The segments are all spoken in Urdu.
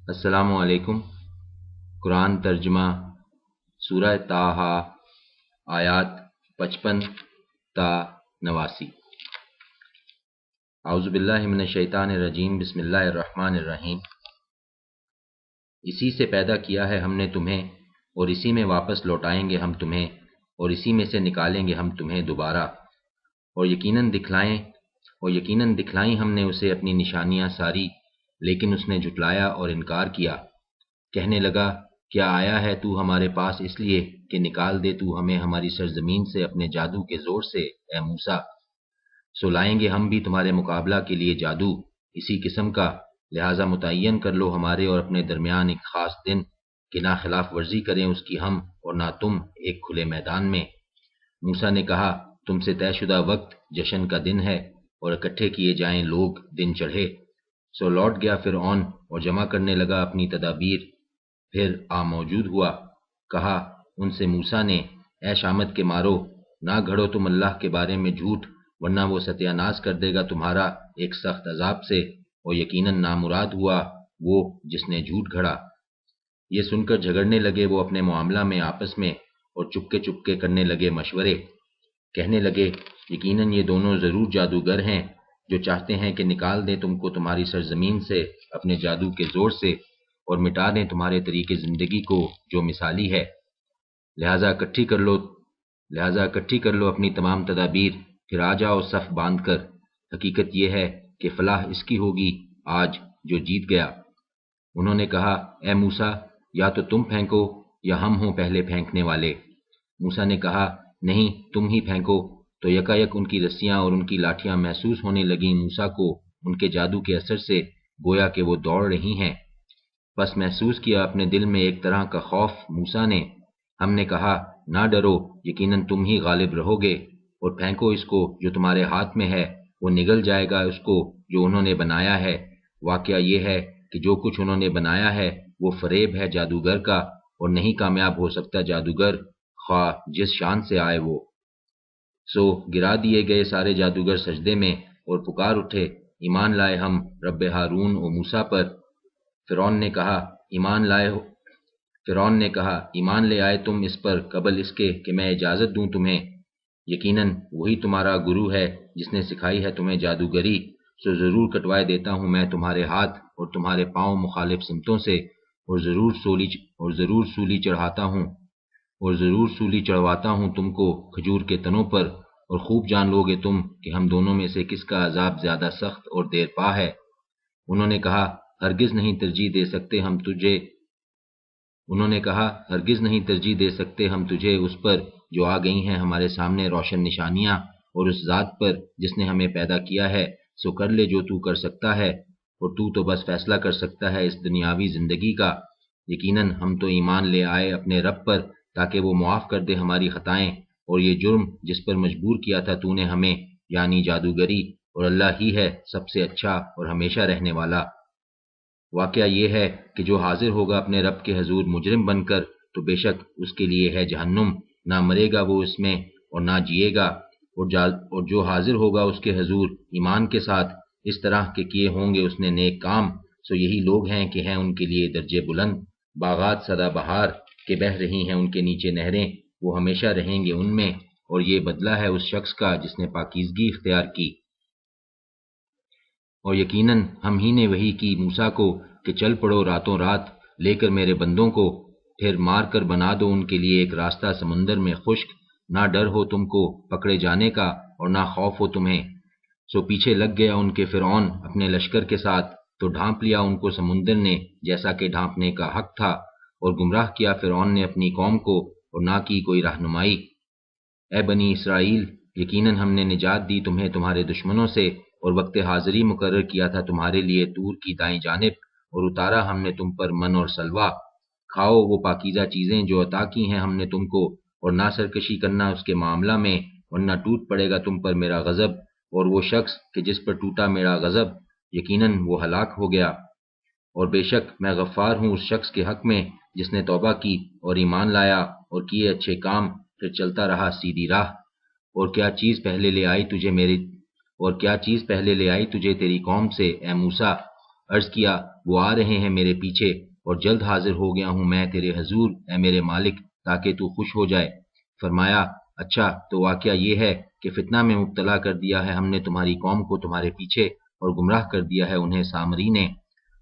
السلام علیکم۔ قرآن ترجمہ سورہ طٰہٰ، آیات 55 تا 89۔ اعوذ باللہ من الشیطان الرجیم، بسم اللہ الرحمن الرحیم۔ اسی سے پیدا کیا ہے ہم نے تمہیں، اور اسی میں واپس لوٹائیں گے ہم تمہیں، اور اسی میں سے نکالیں گے ہم تمہیں دوبارہ۔ اور یقیناً دکھلائیں ہم نے اسے اپنی نشانیاں ساری، لیکن اس نے جھٹلایا اور انکار کیا۔ کہنے لگا، کیا آیا ہے تو ہمارے پاس اس لیے کہ نکال دے تو ہمیں ہماری سرزمین سے اپنے جادو کے زور سے، اے موسیٰ؟ سو لائیں گے ہم بھی تمہارے مقابلہ کے لیے جادو اسی قسم کا، لہٰذا متعین کر لو ہمارے اور اپنے درمیان ایک خاص دن کہ نہ خلاف ورزی کریں اس کی ہم اور نہ تم ایک کھلے میدان میں۔ موسیٰ نے کہا، تم سے طے شدہ وقت جشن کا دن ہے اور اکٹھے کیے جائیں لوگ دن چڑھے۔ سو لوٹ گیا فرعون اور جمع کرنے لگا اپنی تدابیر، پھر موجود ہوا۔ کہا ان سے موسیٰ نے، اے شامت کے مارو، نہ گھڑو تم اللہ کے بارے میں جھوٹ، ورنہ وہ ستیہ ناز کر دے گا تمہارا ایک سخت عذاب سے، اور یقیناً نامراد ہوا وہ جس نے جھوٹ گھڑا۔ یہ سن کر جھگڑنے لگے وہ اپنے معاملہ میں آپس میں، اور چپکے چپکے کرنے لگے مشورے۔ کہنے لگے، یقیناً یہ دونوں ضرور جادوگر ہیں جو چاہتے ہیں کہ نکال دیں تم کو تمہاری سرزمین سے اپنے جادو کے زور سے، اور مٹا دیں تمہارے طریقے زندگی کو جو مثالی ہے۔ لہٰذا اکٹھی کر لو اپنی تمام تدابیر، پھر آ جاؤ صف باندھ کر۔ حقیقت یہ ہے کہ فلاح اس کی ہوگی آج جو جیت گیا۔ انہوں نے کہا، اے موسیٰ، یا تو تم پھینکو یا ہم ہوں پہلے پھینکنے والے۔ موسیٰ نے کہا، نہیں، تم ہی پھینکو۔ تو یکایک ان کی رسیاں اور ان کی لاٹھیاں محسوس ہونے لگیں موسیٰ کو ان کے جادو کے اثر سے، گویا کہ وہ دوڑ رہی ہیں۔ بس محسوس کیا اپنے دل میں ایک طرح کا خوف موسیٰ نے۔ ہم نے کہا، نہ ڈرو، یقیناً تم ہی غالب رہو گے، اور پھینکو اس کو جو تمہارے ہاتھ میں ہے، وہ نگل جائے گا اس کو جو انہوں نے بنایا ہے۔ واقعہ یہ ہے کہ جو کچھ انہوں نے بنایا ہے وہ فریب ہے جادوگر کا، اور نہیں کامیاب ہو سکتا جادوگر، خواہ جس شان سے آئے وہ۔ سو گرا دیے گئے سارے جادوگر سجدے میں اور پکار اٹھے، ایمان لائے ہم رب ہارون و موسیٰ پر۔ فرعون نے کہا، ایمان لے آئے تم اس پر قبل اس کے کہ میں اجازت دوں تمہیں؟ یقیناً وہی تمہارا گرو ہے جس نے سکھائی ہے تمہیں جادوگری، سو ضرور کٹوائے دیتا ہوں میں تمہارے ہاتھ اور تمہارے پاؤں مخالف سمتوں سے، اور ضرور سولی چڑھواتا ہوں تم کو کھجور کے تنوں پر، اور خوب جان لو گے تم کہ ہم دونوں میں سے کس کا عذاب زیادہ سخت اور دیر پا ہے۔ انہوں نے کہا، ہرگز نہیں ترجیح دے سکتے ہم تجھے اس پر جو آ گئی ہیں ہمارے سامنے روشن نشانیاں، اور اس ذات پر جس نے ہمیں پیدا کیا ہے، سو کر لے جو تو کر سکتا ہے، اور تو بس فیصلہ کر سکتا ہے اس دنیاوی زندگی کا۔ یقیناً ہم تو ایمان لے آئے اپنے رب پر تاکہ وہ معاف کر دے ہماری خطائیں، اور یہ جرم جس پر مجبور کیا تھا تو نے ہمیں، یعنی جادوگری، اور اللہ ہی ہے سب سے اچھا اور ہمیشہ رہنے والا۔ واقعہ یہ ہے کہ جو حاضر ہوگا اپنے رب کے حضور مجرم بن کر، تو بے شک اس کے لیے ہے جہنم، نہ مرے گا وہ اس میں اور نہ جیے گا، اور جو حاضر ہوگا اس کے حضور ایمان کے ساتھ، اس طرح کے کیے ہوں گے اس نے نیک کام، سو یہی لوگ ہیں کہ ہیں ان کے لیے درجے بلند، باغات سدا بہار کے بہہ رہی ہیں ان کے نیچے نہریں، وہ ہمیشہ رہیں گے ان میں، اور یہ بدلہ ہے اس شخص کا جس نے پاکیزگی اختیار کی۔ اور یقیناً ہم ہی نے وحی کی موسیٰ کو کہ چل پڑو راتوں رات لے کر میرے بندوں کو، پھر مار کر بنا دو ان کے لیے ایک راستہ سمندر میں خشک، نہ ڈر ہو تم کو پکڑے جانے کا اور نہ خوف ہو تمہیں۔ سو پیچھے لگ گیا ان کے فرعون اپنے لشکر کے ساتھ، تو ڈھانپ لیا ان کو سمندر نے جیسا کہ ڈھانپنے کا حق تھا، اور گمراہ کیا فرعون نے اپنی قوم کو، اور نہ کی کوئی رہنمائی۔ اے بنی اسرائیل، یقیناً ہم نے نجات دی تمہیں تمہارے دشمنوں سے، اور وقت حاضری مقرر کیا تھا تمہارے لیے طور کی دائیں جانب، اور اتارا ہم نے تم پر من اور سلوہ۔ کھاؤ وہ پاکیزہ چیزیں جو عطا کی ہیں ہم نے تم کو، اور نہ سرکشی کرنا اس کے معاملہ میں، ورنہ ٹوٹ پڑے گا تم پر میرا غضب، اور وہ شخص کہ جس پر ٹوٹا میرا غضب، یقیناً وہ ہلاک ہو گیا۔ اور بے شک میں غفار ہوں اس شخص کے حق میں جس نے توبہ کی اور ایمان لایا اور کیے اچھے کام، پھر چلتا رہا سیدھی راہ۔ اور کیا چیز پہلے لے آئی تجھے تیری قوم سے، اے موسیٰ؟ عرض کیا وہ آ رہے ہیں میرے پیچھے اور جلد حاضر ہو گیا ہوں میں تیرے حضور اے میرے مالک تاکہ تو خوش ہو جائے۔ فرمایا اچھا تو واقعہ یہ ہے کہ فتنہ میں مبتلا کر دیا ہے ہم نے تمہاری قوم کو تمہارے پیچھے اور گمراہ کر دیا ہے انہیں سامری نے۔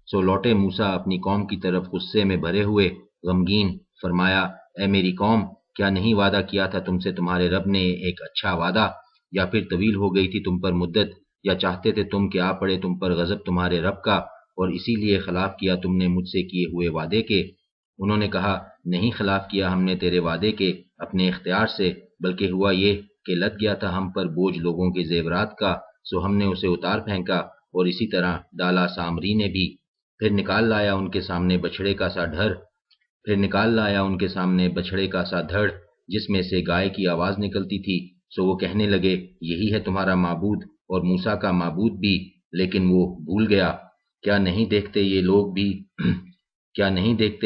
سو لوٹے موسیٰ اپنی قوم کی طرف غصے میں بھرے ہوئے غمگین۔ فرمایا اے میری قوم کیا نہیں وعدہ کیا تھا تم سے تمہارے رب نے ایک اچھا وعدہ، یا پھر طویل ہو گئی تھی تم پر مدت، یا چاہتے تھے تم کہ آ پڑے تم پر غضب تمہارے رب کا اور اسی لیے خلاف کیا تم نے مجھ سے کیے ہوئے وعدے کے؟ انہوں نے کہا نہیں خلاف کیا ہم نے تیرے وعدے کے اپنے اختیار سے، بلکہ ہوا یہ کہ لد گیا تھا ہم پر بوجھ لوگوں کے زیورات کا، سو ہم نے اسے اتار پھینکا اور اسی طرح ڈالا سامری نے بھی۔ پھر نکال لایا ان کے سامنے بچھڑے کا سا دھڑ جس میں سے گائے کی آواز نکلتی تھی، سو وہ کہنے لگے یہی ہے تمہارا معبود اور موسیٰ کا معبود بھی، لیکن وہ بھول گیا۔ کیا نہیں دیکھتے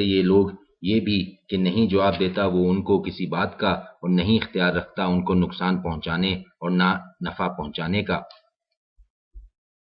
یہ لوگ یہ بھی کہ نہیں جواب دیتا وہ ان کو کسی بات کا اور نہیں اختیار رکھتا ان کو نقصان پہنچانے اور نہ نفع پہنچانے کا۔